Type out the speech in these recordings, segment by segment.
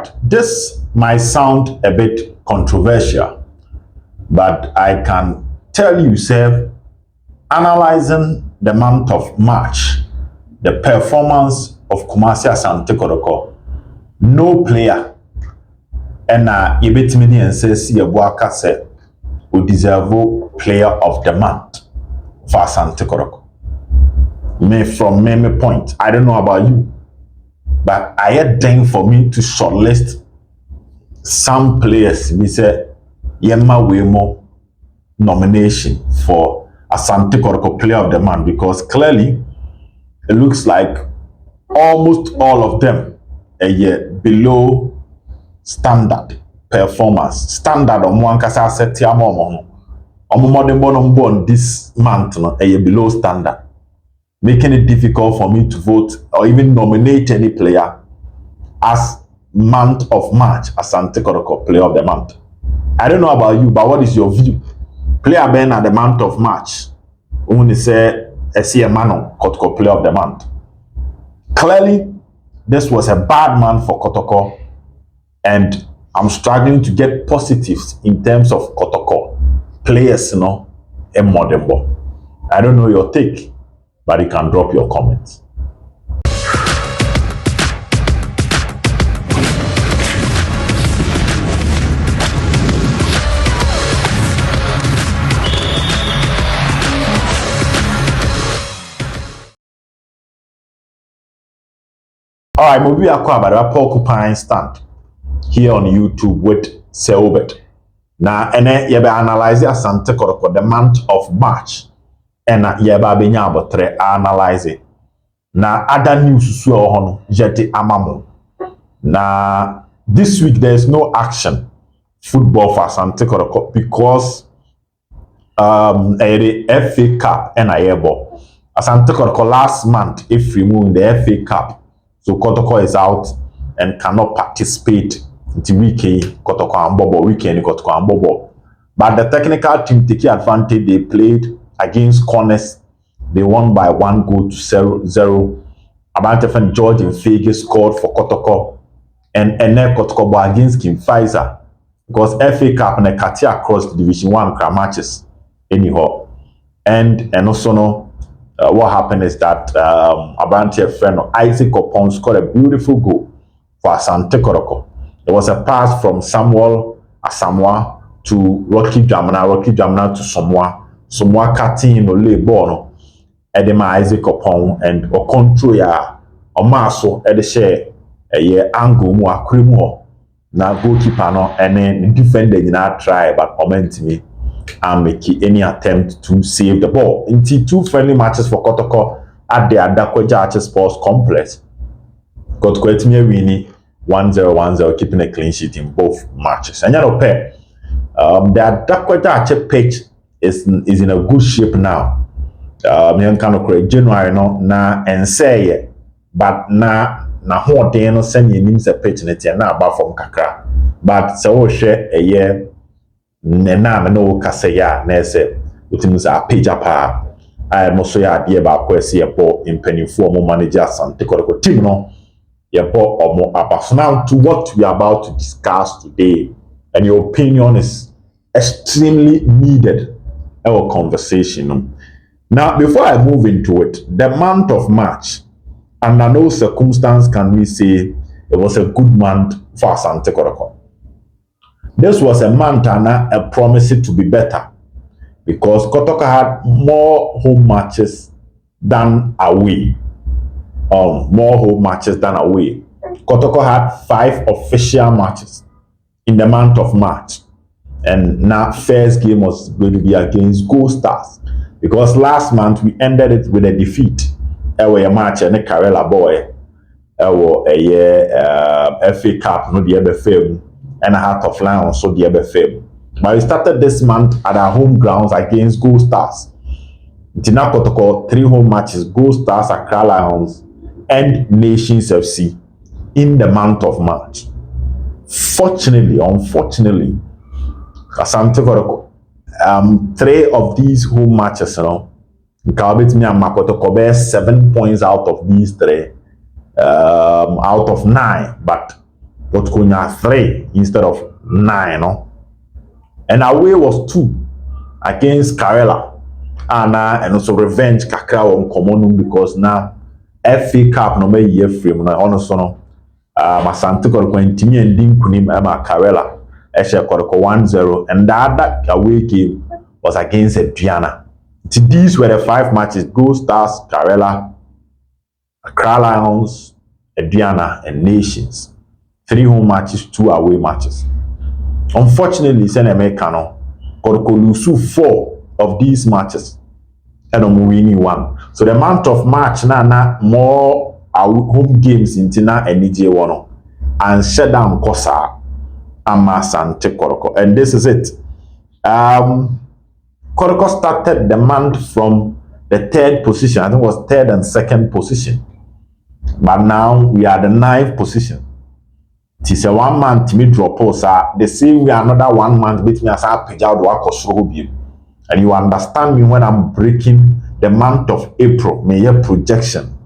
right, this might sound a bit controversial, but I can tell you, sir, analyzing the month of March, the performance of Kumasi Asante Kotoko, no player, and Yebetimi and says Yabuaka said, who deserve player of the month for Asante Kotoko. From my point, I don't know about you, but I had done for me to shortlist some players. Me say, Yema Wemo nomination for Asante Kotoko player of the month, because clearly it looks like almost all of them a year below standard performance. Standard on one kasa set on this month a year below standard, making it difficult for me to vote or even nominate any player as month of March Asante Kotoko player of the month. I don't know about you, but what is your view? Player Ben at the month of March, when say Mano Kotoko player of the month. Clearly, this was a bad month for Kotoko, and I'm struggling to get positives in terms of Kotoko players, a modern ball. I don't know your take, but you can drop your comments. All right, movie about porcupine stand here on YouTube with Selbet. Now, and analyze Asante Kotoko the month of March, and yeba benya abotre analyze it. Now, other news so on jeti amamo. Now, this week there is no action football for Asante Kotoko because the FA Cup and Ayebo. Asante Kotoko last month if removing the FA Cup. So Kotoko is out and cannot participate in the weekend. Kotoko and Bobo weekend. Kotoko and Bobo. But the technical team taking advantage. They played against Corners. They won by 1 goal to 0. Abantefen George and Fege scored for Kotoko. And then Kotoko against Kim Pfizer. Because FA Cup and Katia across the Division 1 matches. Anyhow. And also no. What happened is that Abante friend Isaac Opon scored a beautiful goal for Asante Kotoko. It was a pass from Samuel Asamoah to Rocky Jamana to Samoa cutting in the lay ball. Edema Isaac Opon and Okontrol ya Omaso Ede share a year angle mu akrimo na goalkeeper no and then the defender did try but me. And make any attempt to save the ball. Into 2 friendly matches for Kotoko at the Adakweja Sports Complex. Kotoko etime winning 1-0, keeping a clean sheet in both matches. And you know, the Adakweja pitch is in a good shape now. Me kind of create January no na and say but na ho den no send you names a pitch net na about from kakra. But so share a year. Nena no kasaya nese utimuza page apa I most ya die ba kwesi yebo impenifo mo manager Asante Kotoko team no yebo omo apa. So now to what we are about to discuss today, and your opinion is extremely needed our conversation. Now before I move into it, the month of March, under no circumstance can we say it was a good month for Asante Kotoko. This was a month and a promise to be better because Kotoko had more home matches than away. More home matches than away. Kotoko had 5 official matches in the month of March. And now first game was going to be against Gold Stars. Because last month we ended it with a defeat. A match and a Karela boy. A FA Cup, no the other film. And a Heart of Lions, so the other film. But we started this month at our home grounds against Gold Stars. Tina Kotoko 3 home matches, Gold Stars, Accra Lions, and Nations FC in the month of March. Unfortunately, Asante Kotoko, 3 of these home matches, Kalbit and Makotoko bear 7 points out of these 3, out of 9, but Kotoko nya 3 instead of 9 no. And away was 2 against Karela. And also revenge kakra on common because now FA Cup no may year frame na ono so no Asante Kotoko ntimi endi nkunim ema Karela ehye Kotoko 1-0 and the other away game was against Aduana. These were the 5 matches: Gold Stars, Karela, Accra Lions, Aduana, and Nations. 3 home matches, 2 away matches. Unfortunately, Senemekano Kotoko lose 4 of these matches and winning 1. So the month of March na more home games in Tina and DJ1 and shut down Kosa and Asante Kotoko. And this is it. Kotoko started the month from the 3rd position. I think it was 3rd and 2nd position. But now we are the 9th position. It is a 1 month me drop the same way another 1 month between us and you understand me when I'm breaking the month of April, may year projection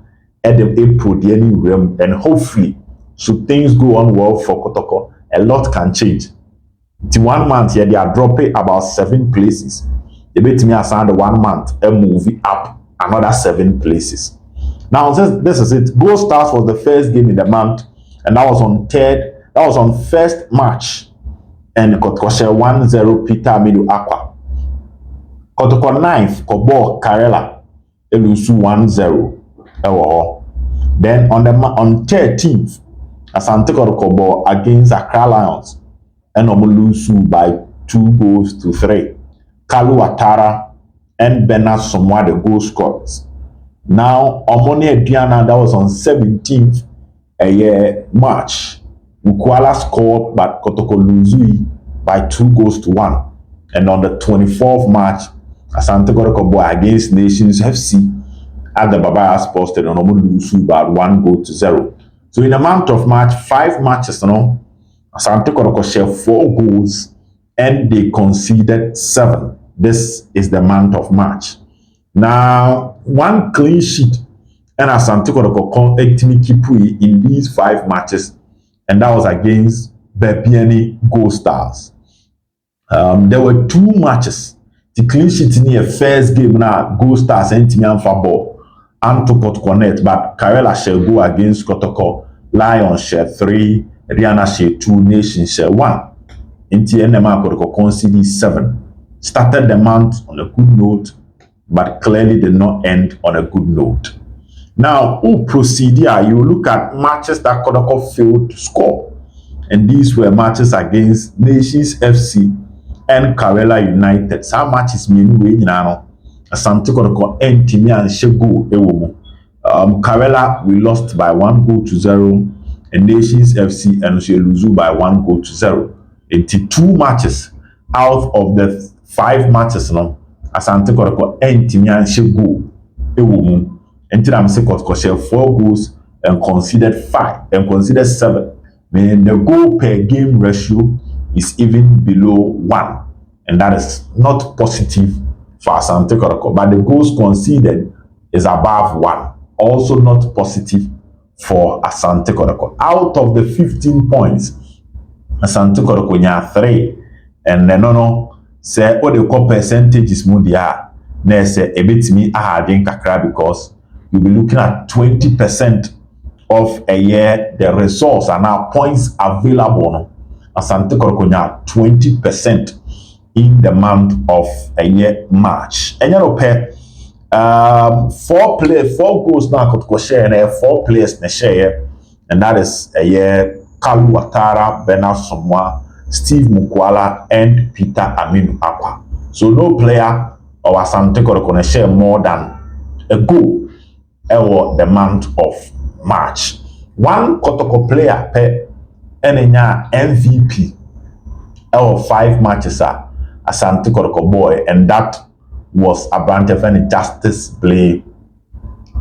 at the April the any realm, and hopefully should things go on well for Kotoko, a lot can change. The 1 month here they are dropping about 7 places. They bet me aside the 1 month a movie up another 7 places. Now this is it. Gold Stars was the first game in the month, and that was on 1st March, and Kotoko share 1-0 Peter Midu Aqua. Kotoko 9th Kobo Karela Elusu 1-0. Then on 13th Asante Kotoko against Accra Lions and Omolusu by 2-3. Kalu Atara and Bernard Somwa the goal scorers. Now Omoni Aduana, that was on 17th March. Mukwala scored but Kotoko lose by 2-1. And on the 24th March, Asante Kotoko against Nations FC at the Babaya Sports Stadium lose by 1-0. So in the month of March, 5 matches, Asante Kotoko share 4 goals and they conceded 7. This is the month of March. Now, 1 clean sheet and Asante Kotoko keep in these 5 matches, and that was against Bebiani Gold Stars. There were 2 matches. The clean sheet in the first game now, Gold Stars and Timian Fabo and to Kotoko net, but Karela shall go against Kotoko. Lions share 3, Rihanna share 2, Nation share 1. In TNMA Kotoko conceded 7. Started the month on a good note, but clearly did not end on a good note. Now, who proceed here? You look at matches that Kotoko failed to score. And these were matches against Nations FC and Karela United. Some matches mean we now. Asante Kotoko and Timmy and Shego Ewomo. Karela, we lost by 1-0. And Nations FC and Sheluzu by 1-0. It's 2 matches out of the 5 matches now. Asante Kotoko and Timmy and Shego Ewomo. Until I'm saying Kotoko share 4 goals and considered 5 and considered 7. Meaning the goal per game ratio is even below 1. And that is not positive for Asante Kotoko. But the goals conceded is above 1. Also not positive for Asante Kotoko. Out of the 15 points, Asante Kotoko nya 3. And then say what the call percentages mudia. Na say a bit me ahadin kakra because you'll be looking at 20% of a year. The resource and now points available. Asante Kotoko nya 20% in the month of a year March. And you know, 4 goals now Kotoko share and 4 players na share, and that is a year Kalu Atara, Bernard Somwa, Steve Mukwala, and Peter Aminu Akwa. So no player of Asante Kotoko na share more than a goal in the month of March. 1 Kotoko player per enya MVP of 5 matches Asante Kotoko boy, and that was Abantefeni Justice play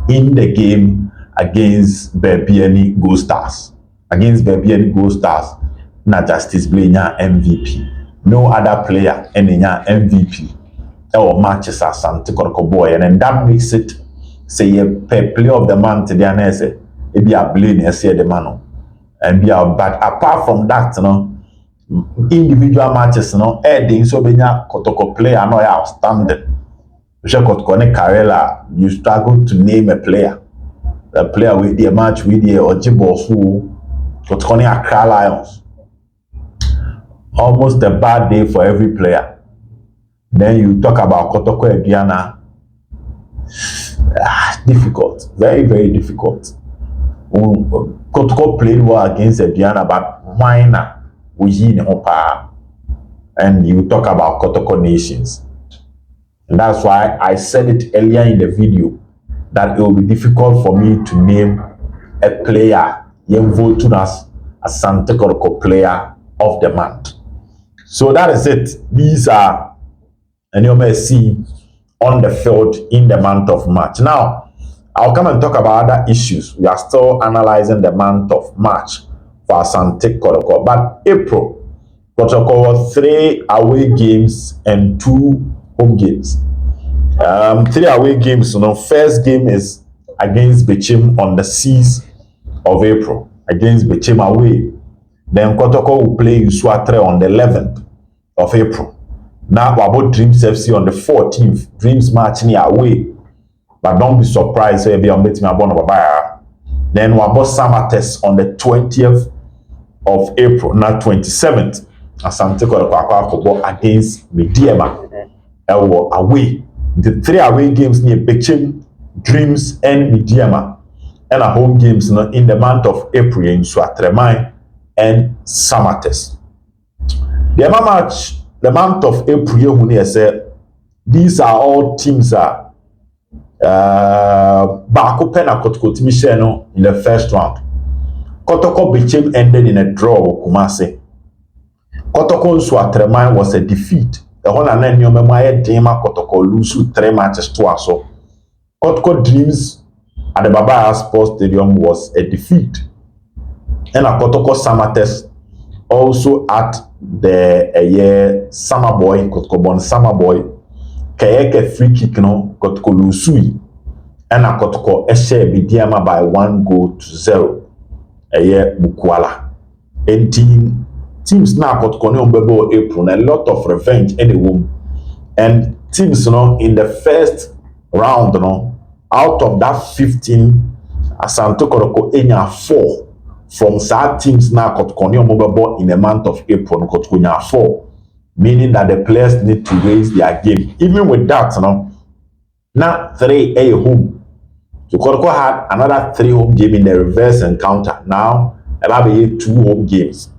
in the game against Bebiani Gold Stars. Against Bebiani Gold Stars, na Justice play nya MVP. No other player enya MVP or matches Asante Kotoko boy, and then that makes it say a play of the month. The answer it be a blame. I say the man. and be out. But apart from that, individual matches, adding so many Kotoko player no outstanding. Kotoko Karela, you struggle to name a player. A player with the match with the Ojibo Kotoko Accra Lions. Almost a bad day for every player. Then you talk about Kotoko Ediana. Difficult, very, very difficult. Kotoko played well against Ediana, but minor. And you talk about Kotoko nations. And that's why I said it earlier in the video that it will be difficult for me to name a player voted as Asante Kotoko player of the month. So that is it. These are and you may see on the field in the month of March. Now, I'll come and talk about other issues. We are still analyzing the month of March for Asante Kotoko. But April, Kotoko was 3 away games and 2 home games. 3 away games. First game is against Bechim on the 6th of April. Against Bechim away. Then Kotoko will play Usuatre on the 11th of April. Now about Dreams FC on the 14th. Dreams match near away. But don't be surprised if you're meeting my bonnet. Then we about Samates on the 20th of April. Now 27th. Asante Kotoko against Mediema. Away. The 3 away games near Bechim, Dreams, and Mediema. And a home games in the month of April in Suatremai and Samates. The other match, the month of April, these are all teams are Bako Pena Kotoko Timisheno in the first round. Kotoko Bechim ended in a draw with Kumasi. Kotoko Suatremai was a defeat. The whole and then Yomemaya Dema Kotoko lose 3 matches to us. So Kotoko Dreams at the Baba Sports Stadium was a defeat. And a Kotoko Samates also at the Summer Boy, Kotoko Bon Summer Boy, Kayeke free kick Kotoko Lusui, and a Kotoko Eshe Bidiama by 1-0. Bukwala. And teams now Kotoko Bebo April, a lot of revenge anyway. And teams in the first round, out of that 15, Asante Kotoko enya 4 from sad teams now Kotoko in the month of April, Kotoko enya 4, meaning that the players need to raise their game. Even with that, now 3 a home. So Kotoko had another 3 home game in the reverse encounter. Now about 2 home games.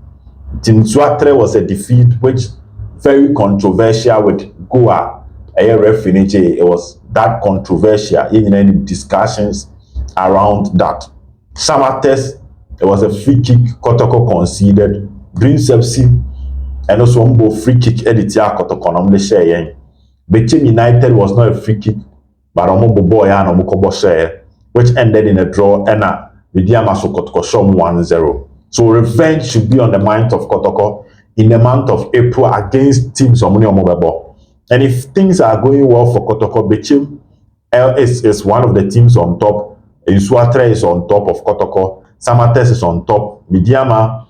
Team Suatre was a defeat, which very controversial with Goa. It was that controversial. Even any discussions around that. Samates, it was a free kick Kotoko conceded. Dreams FC and also Umbo free kick editor Kotoko on the share. Bechim United was not a free kick, but Ombo Boy and Omukobo share, which ended in a draw and a Vidiamaso Kotoko Shom 1-0. So revenge should be on the mind of Kotoko in the month of April against teams Omuni Omobebo. And if things are going well for Kotoko, Bechim is one of the teams on top. Isuatre is on top of Kotoko. Samates is on top. Midiama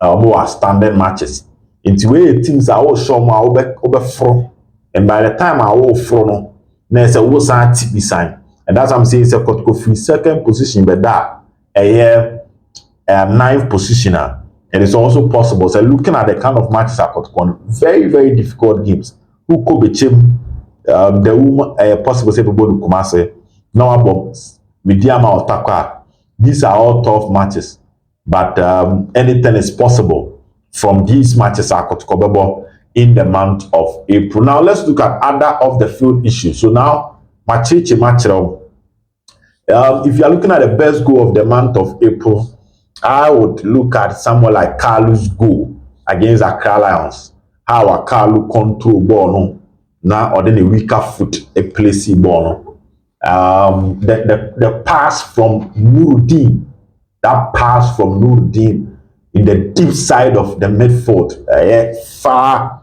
more standard matches. Into way teams are all show over from. And by the time I all from, there's a wosan tip sign. And that's what I'm saying. It's a Kotoko free second position, but that a year 9th positioner. And it's also possible. So looking at the kind of matches I got very, very difficult games. Who could be chim the woman possible say people to Kumase. No about Midiama or Takwa. These are all tough matches. But anything is possible from these matches I got in the month of April. Now let's look at other of the field issues. So now Machichi Machero. If you are looking at the best goal of the month of April, I would look at someone like Carlos goal against Accra Lions. How Carlo control ball now or then a weaker foot a placing ball. The pass from Nuruddin, that pass from Nuruddin in the deep side of the midfield, far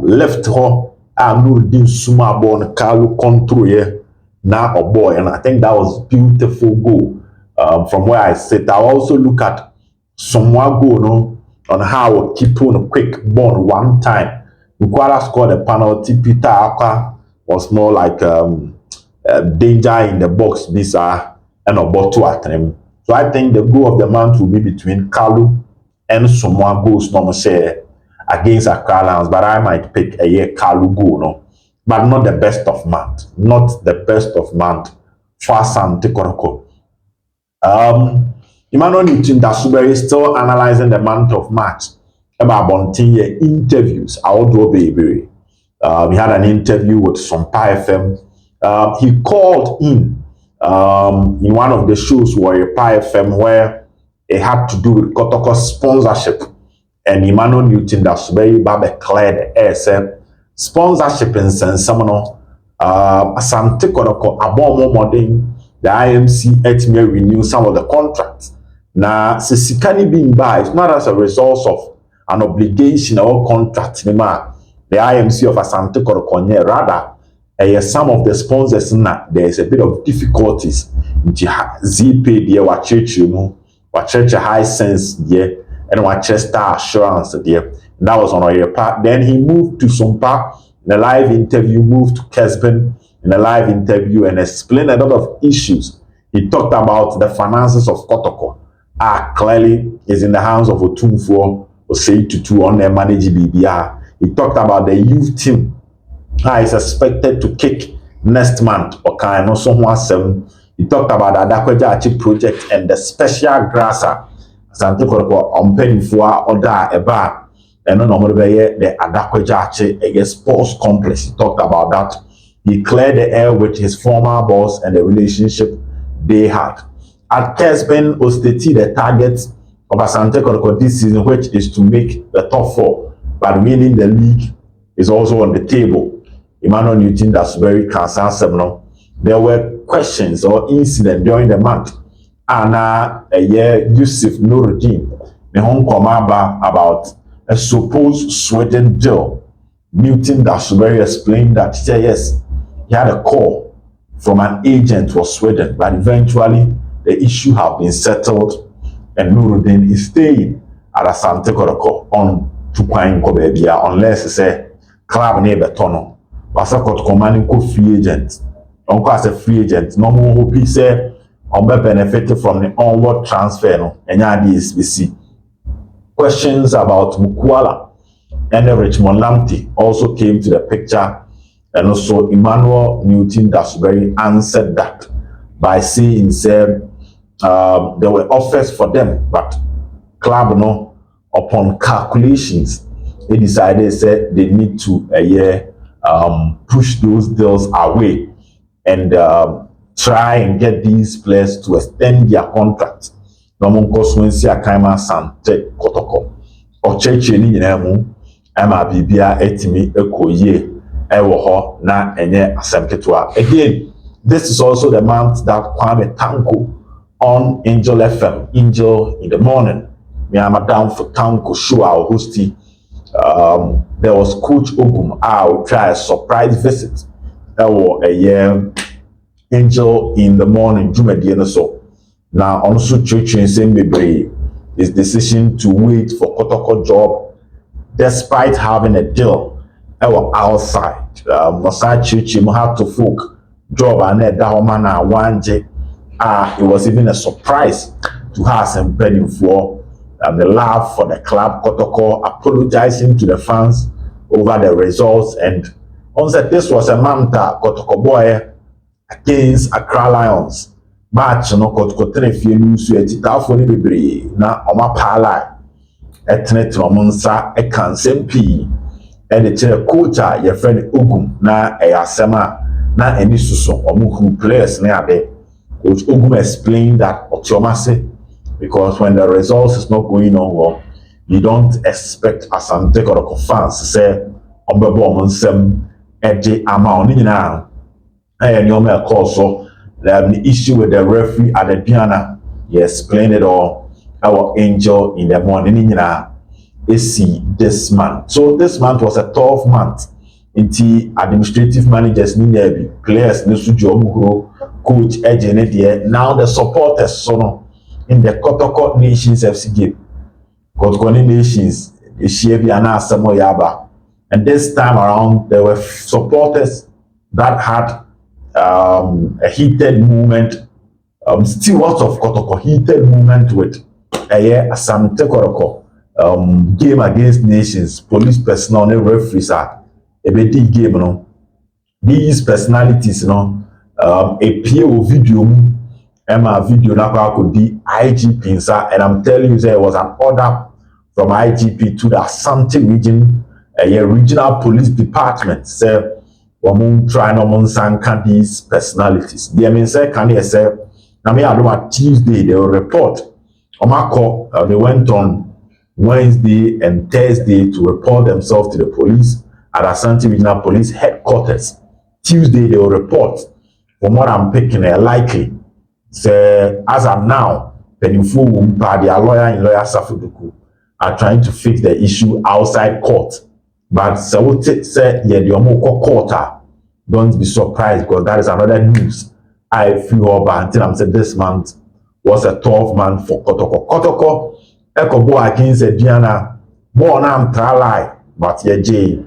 left her, Nuruddin Suma ball Carlo control now a boy, and I think that was beautiful goal. From where I sit, I also look at Someone go no on how keep on a quick ball one time. Nkwara scored a penalty. Peter Akwa was more like danger in the box. Bisa and a bottle at him. So I think the goal of the month will be between Kalu and someone goes no share against Accra Lions. But I might pick a year Kalu go no, but not the best of month. Not the best of month for Asante Kotoko. Emmanuel Newton Dasuberi is still analyzing the month of March about Bontiye interviews. Outdoor baby. We had an interview with Sompa FM. He called in one of the shows where Pi FM where it had to do with Kotoko sponsorship. And Emmanuel Newton Dasuberi Babe declared the air said sponsorship in Sensamano Asante Kotoko Abomo Modern. The IMC may renew some of the contracts. Now, Sisikani being by, it's not as a result of an obligation or contract. The IMC of Asante Kotoko, rather, some of the sponsors, there is a bit of difficulties. ZP, dear, what church high sense, dear, and what star assurance, dear. That was on our part. Then he moved to Sompa, in a live interview, moved to Kesben, in a live interview and explained a lot of issues. He talked about the finances of Kotoko. Clearly is in the hands of Otumfuo or say to on their manage BBR. He talked about the youth team. Is expected to kick next month or kind of someone 7. He talked about the Adakweja project and the special grasser. Asante Kotoko on penny for order a bar. And no the Adakweja sports complex. He talked about that. He cleared the air with his former boss and the relationship they had. At Kesben Osteti, the target of Asante Kotoko this season, which is to make the top 4, but winning the league is also on the table. Emmanuel Newton Dasuberi Kansan Sebno. There were questions or incidents during the month. Anna Yusuf Nuruddin, the home commander about a supposed Sweden deal. Newton Dasuberi explained that yes, he had a call from an agent for Sweden, but eventually the issue has been settled and Nuruddin is staying at Asante Kotoko on Tukwain Kobebia unless he say club neighbor Tono. Asante Kotoko man ko free agent. Uncle as a free agent, no more hope he say on be benefited from the onward transfer no enya DSBC. Questions about Mukwala and Richmond Lamptey also came to the picture. And also Emmanuel Newton Dasuberi answered that by saying there were offers for them, but club upon calculations, they decided they need to push those deals away and try and get these players to extend their contracts. Asante Kotoko Ocheche ni nyinamu ama bibia etimi ekoye ewo na enye asemketua. Again, this is also the month that Kwame Tanko on Angel FM, Angel in the Morning. Me am down for Tanko show our hosting. There was Coach Ogum. I'll try a surprise visit. Ewo Angel in the Morning. Jumedi so. Now also church in Sembebe his decision to wait for Kotoko job despite having a deal outside. Mosai church had to folk job and Dahomana Wanje. It was even a surprise to have some penny for the love for the club. Kotoko apologizing to the fans over the results and on said this was a manta Kotoko boy against Accra Lions. Match no Kotoko trefie nusu etitafo ni bebre na oma pala etnet no monsa e kan sempi e de kire coach a ye friend Ogum na e asema na eni suso omu who players na ade. Coach Ogum explained that Otiomase because when the results is not going on well, you don't expect Asante Kotoko fans to say ombebo monsem eje ama oni nyina e nyoma e call so. The issue with the referee at the Diana, he explained it all. Our Angel in the Morning, this month. So this month was a 12 month. Inti administrative managers, players, coach, agent, now the supporters, in the Kotoko Nations FC game. Kotkoni nations, Ishiabiana Samo Yaba. And this time around, there were supporters that had a heated movement, stewards of Kotoko, heated movement with Asante Kotoko, game against nations, police personnel, and referees are a big game, you know. These personalities, you know, appear with video, Emma video na could be IGP inside, and I'm telling you, there was an order from IGP to the Asante region, a regional police department. Say, we try no sanka these personalities. The mean say, can you say, na me adoma Tuesday they will report. They went on Wednesday and Thursday to report themselves to the police at Asante Regional Police Headquarters. Tuesday they will report. From what I'm picking, likely. Say, as of now, Penifo Wumpa, their lawyer in Lawyer Safuduku, are trying to fix the issue outside court. But so say, yeah, the Omoko quarter, don't be surprised because that is another news. I feel over until I'm saying this month was a 12 month for Kotoko. Kotoko, Eko Bo against Diana, born am try, but yeah, Jay,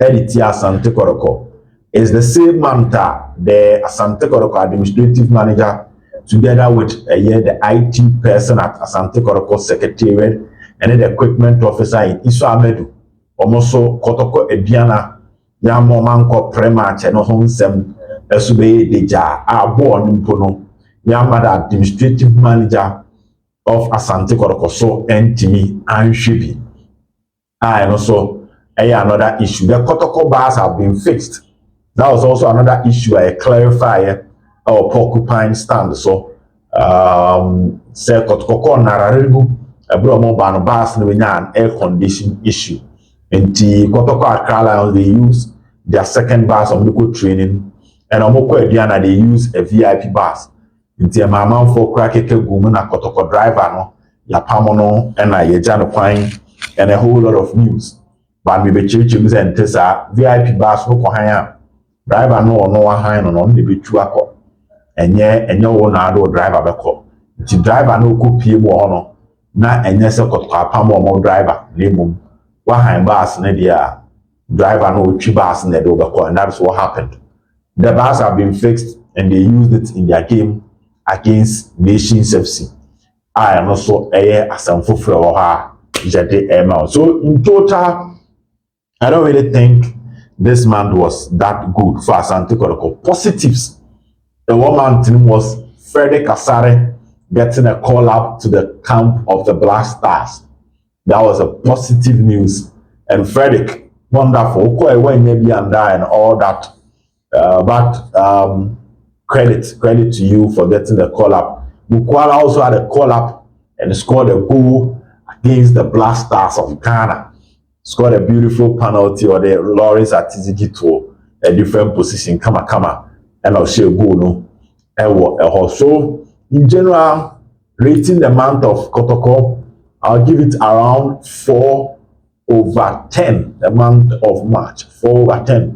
Edith Asante Kotoko is the same man that the Asante Kotoko administrative manager, together with the IT person at Asante Kotoko Secretariat and then the equipment officer in Iso Amedu. Almost Kotoko Ediana, Yamo Manko Prema, Cheno Honsem, Esube Deja, are born in Pono, Yamada administrative manager of Asante Kotoko, so Ntimi and Shibi. And also, another issue. The Kotoko bars have been fixed. That was also another issue I clarify our porcupine stand. So, say Kotoko Nararibu, a bromo ban bars no an air condition issue. And the Kotoko Accra they use their second bus of local training, and Omoko Ediana they use a VIP bus. Into a mamma for cracker woman, a Kotoko driver, no, ya pamono, and a yajano pine, and a whole lot of news. But maybe churches and Tessa VIP bus no kohaya. Driver no hand on the bituako, and your own ado driver beko. The driver no could pay more na and yes, a Kotoko more driver, name. Wahan bus nedia driver no chibas in the overcall, and that's what happened. The bars have been fixed and they used it in their game against Nations FC. I am also a Asamfo Floha Jade Emma. So in total, I don't really think this man was that good for Asante Kotoko. Positives. The one team was Frederick Asare getting a call up to the camp of the Black Stars. That was a positive news. And Frederick, wonderful, and all that. But credit to you for getting the call up. Bukwala also had a call up and scored a goal against the Black Stars of Ghana. Scored a beautiful penalty or the Lawrence Atizigi to a different position. Kama. And I'll share goal. No. So, in general, rating the month of Kotoko, I'll give it around 4/10, the month of March. 4/10.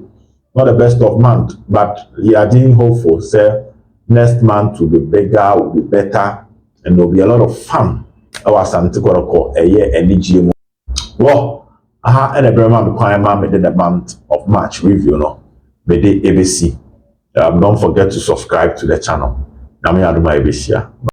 Not the best of month, but we are being hopeful. Say next month will be bigger, will be better, and there will be a lot of fun. Our Asante Kotoko, a year energy. Well, and a very man did the month of March review, no? May they ABC. Don't forget to subscribe to the channel. Nami Aduma ABC.